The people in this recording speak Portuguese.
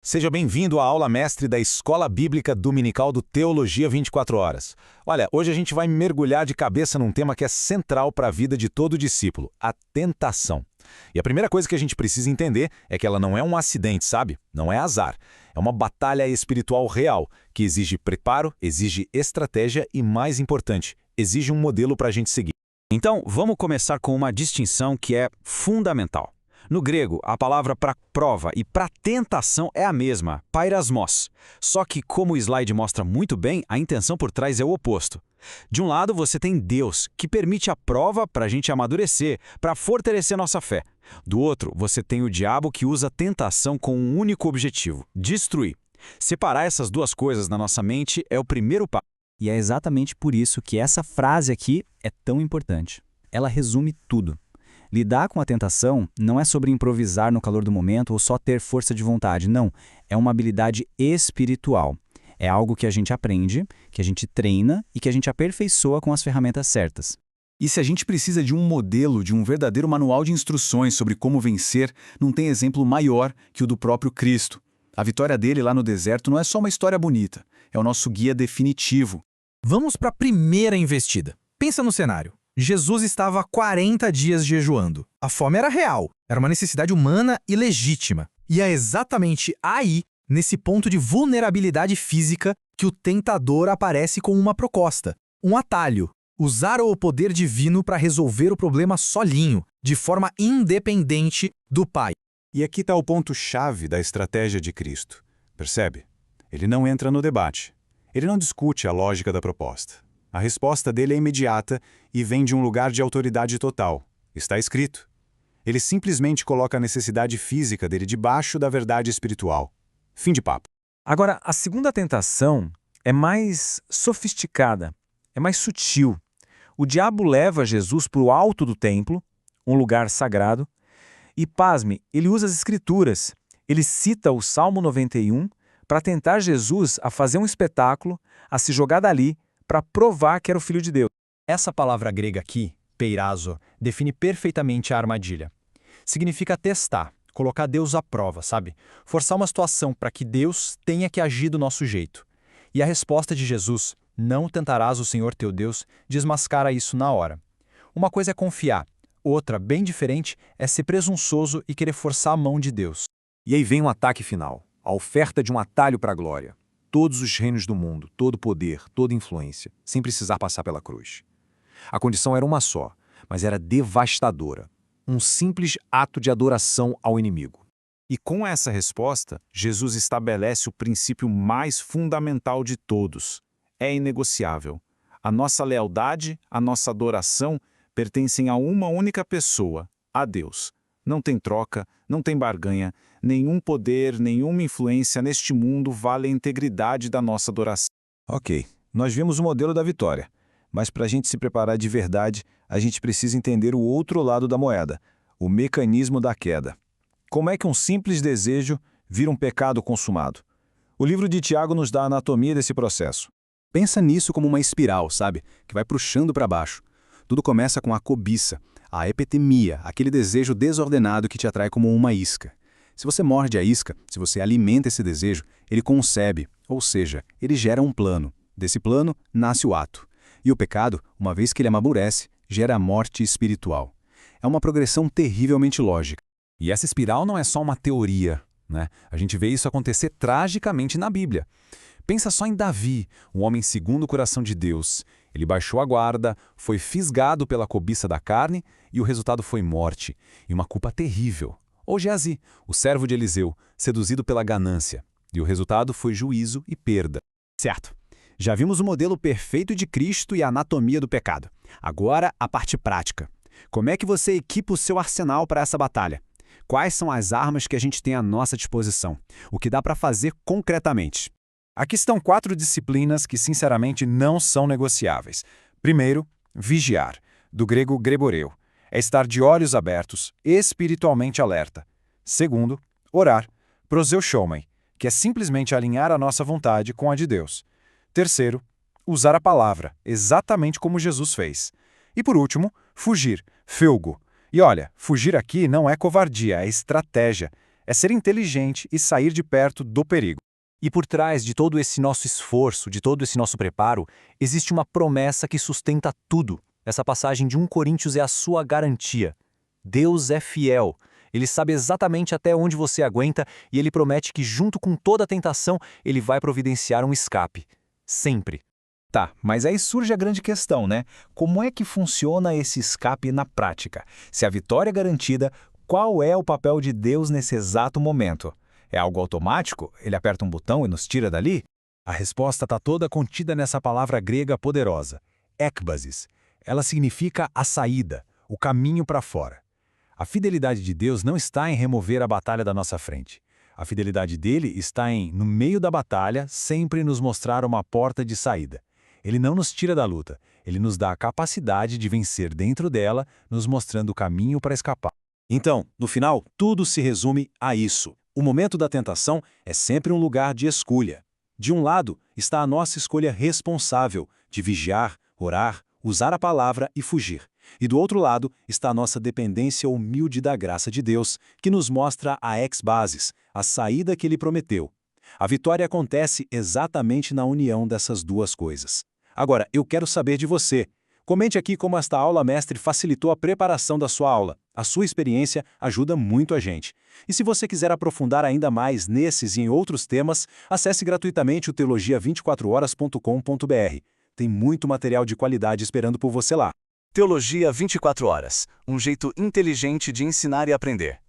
Seja bem-vindo à aula mestre da Escola Bíblica Dominical do Teologia 24 Horas. Olha, hoje a gente vai mergulhar de cabeça num tema que é central para a vida de todo discípulo, a tentação. E a primeira coisa que a gente precisa entender é que ela não é um acidente, sabe? Não é azar. É uma batalha espiritual real, que exige preparo, exige estratégia e, mais importante, exige um modelo para a gente seguir. Então, vamos começar com uma distinção que é fundamental. No grego, a palavra para prova e para tentação é a mesma, pairasmos. Só que, como o slide mostra muito bem, a intenção por trás é o oposto. De um lado, você tem Deus, que permite a prova para a gente amadurecer, para fortalecer nossa fé. Do outro, você tem o diabo que usa a tentação com um único objetivo: destruir. Separar essas duas coisas na nossa mente é o primeiro passo. E é exatamente por isso que essa frase aqui é tão importante. Ela resume tudo. Lidar com a tentação não é sobre improvisar no calor do momento ou só ter força de vontade, não. É uma habilidade espiritual. É algo que a gente aprende, que a gente treina e que a gente aperfeiçoa com as ferramentas certas. E se a gente precisa de um modelo, de um verdadeiro manual de instruções sobre como vencer, não tem exemplo maior que o do próprio Cristo. A vitória dele lá no deserto não é só uma história bonita, é o nosso guia definitivo. Vamos para a primeira investida. Pensa no cenário. Jesus estava há 40 dias jejuando. A fome era real, era uma necessidade humana e legítima. E é exatamente aí, nesse ponto de vulnerabilidade física, que o tentador aparece com uma proposta, um atalho. Usar o poder divino para resolver o problema sozinho, de forma independente do Pai. E aqui está o ponto-chave da estratégia de Cristo. Percebe? Ele não entra no debate. Ele não discute a lógica da proposta. A resposta dele é imediata e vem de um lugar de autoridade total. Está escrito. Ele simplesmente coloca a necessidade física dele debaixo da verdade espiritual. Fim de papo. Agora, a segunda tentação é mais sofisticada, é mais sutil. O diabo leva Jesus para o alto do templo, um lugar sagrado, e, pasme, ele usa as escrituras. Ele cita o Salmo 91 para tentar Jesus a fazer um espetáculo, a se jogar dali, para provar que era o Filho de Deus. Essa palavra grega aqui, peirazo, define perfeitamente a armadilha. Significa testar, colocar Deus à prova, sabe? Forçar uma situação para que Deus tenha que agir do nosso jeito. E a resposta de Jesus, não tentarás o Senhor teu Deus, desmascara isso na hora. Uma coisa é confiar, outra, bem diferente, é ser presunçoso e querer forçar a mão de Deus. E aí vem um ataque final, a oferta de um atalho para a glória. Todos os reinos do mundo, todo poder, toda influência, sem precisar passar pela cruz. A condição era uma só, mas era devastadora. Um simples ato de adoração ao inimigo. E com essa resposta, Jesus estabelece o princípio mais fundamental de todos. É inegociável. A nossa lealdade, a nossa adoração pertencem a uma única pessoa, a Deus. Não tem troca, não tem barganha, nenhum poder, nenhuma influência neste mundo vale a integridade da nossa adoração. Ok, nós vimos o modelo da vitória, mas para a gente se preparar de verdade, a gente precisa entender o outro lado da moeda, o mecanismo da queda. Como é que um simples desejo vira um pecado consumado? O livro de Tiago nos dá a anatomia desse processo. Pensa nisso como uma espiral, sabe? Que vai puxando para baixo. Tudo começa com a cobiça, a epitemia, aquele desejo desordenado que te atrai como uma isca. Se você morde a isca, se você alimenta esse desejo, ele concebe, ou seja, ele gera um plano. Desse plano, nasce o ato. E o pecado, uma vez que ele amadurece, gera a morte espiritual. É uma progressão terrivelmente lógica. E essa espiral não é só uma teoria, né? A gente vê isso acontecer tragicamente na Bíblia. Pensa só em Davi, um homem segundo o coração de Deus. Ele baixou a guarda, foi fisgado pela cobiça da carne e o resultado foi morte, e uma culpa terrível. Ou Geazi, o servo de Eliseu, seduzido pela ganância, e o resultado foi juízo e perda. Certo. Já vimos o modelo perfeito de Cristo e a anatomia do pecado. Agora, a parte prática. Como é que você equipa o seu arsenal para essa batalha? Quais são as armas que a gente tem à nossa disposição? O que dá para fazer concretamente? Aqui estão 4 disciplinas que, sinceramente, não são negociáveis. Primeiro, vigiar, do grego greboreu. É estar de olhos abertos, espiritualmente alerta. Segundo, orar, proseuchomai, que é simplesmente alinhar a nossa vontade com a de Deus. Terceiro, usar a palavra, exatamente como Jesus fez. E por último, fugir, feugo. E olha, fugir aqui não é covardia, é estratégia. É ser inteligente e sair de perto do perigo. E por trás de todo esse nosso esforço, de todo esse nosso preparo, existe uma promessa que sustenta tudo. Essa passagem de 1 Coríntios é a sua garantia. Deus é fiel. Ele sabe exatamente até onde você aguenta e ele promete que, junto com toda a tentação, ele vai providenciar um escape. Sempre. Tá, mas aí surge a grande questão, né? Como é que funciona esse escape na prática? Se a vitória é garantida, qual é o papel de Deus nesse exato momento? É algo automático? Ele aperta um botão e nos tira dali? A resposta está toda contida nessa palavra grega poderosa, ekbasis. Ela significa a saída, o caminho para fora. A fidelidade de Deus não está em remover a batalha da nossa frente. A fidelidade dele está em, no meio da batalha, sempre nos mostrar uma porta de saída. Ele não nos tira da luta, ele nos dá a capacidade de vencer dentro dela, nos mostrando o caminho para escapar. Então, no final, tudo se resume a isso. O momento da tentação é sempre um lugar de escolha. De um lado está a nossa escolha responsável de vigiar, orar, usar a palavra e fugir. E do outro lado está a nossa dependência humilde da graça de Deus, que nos mostra a ex-basis, a saída que Ele prometeu. A vitória acontece exatamente na união dessas duas coisas. Agora, eu quero saber de você. Comente aqui como esta aula mestre facilitou a preparação da sua aula. A sua experiência ajuda muito a gente. E se você quiser aprofundar ainda mais nesses e em outros temas, acesse gratuitamente o teologia24horas.com.br. Tem muito material de qualidade esperando por você lá. Teologia 24 horas, um jeito inteligente de ensinar e aprender.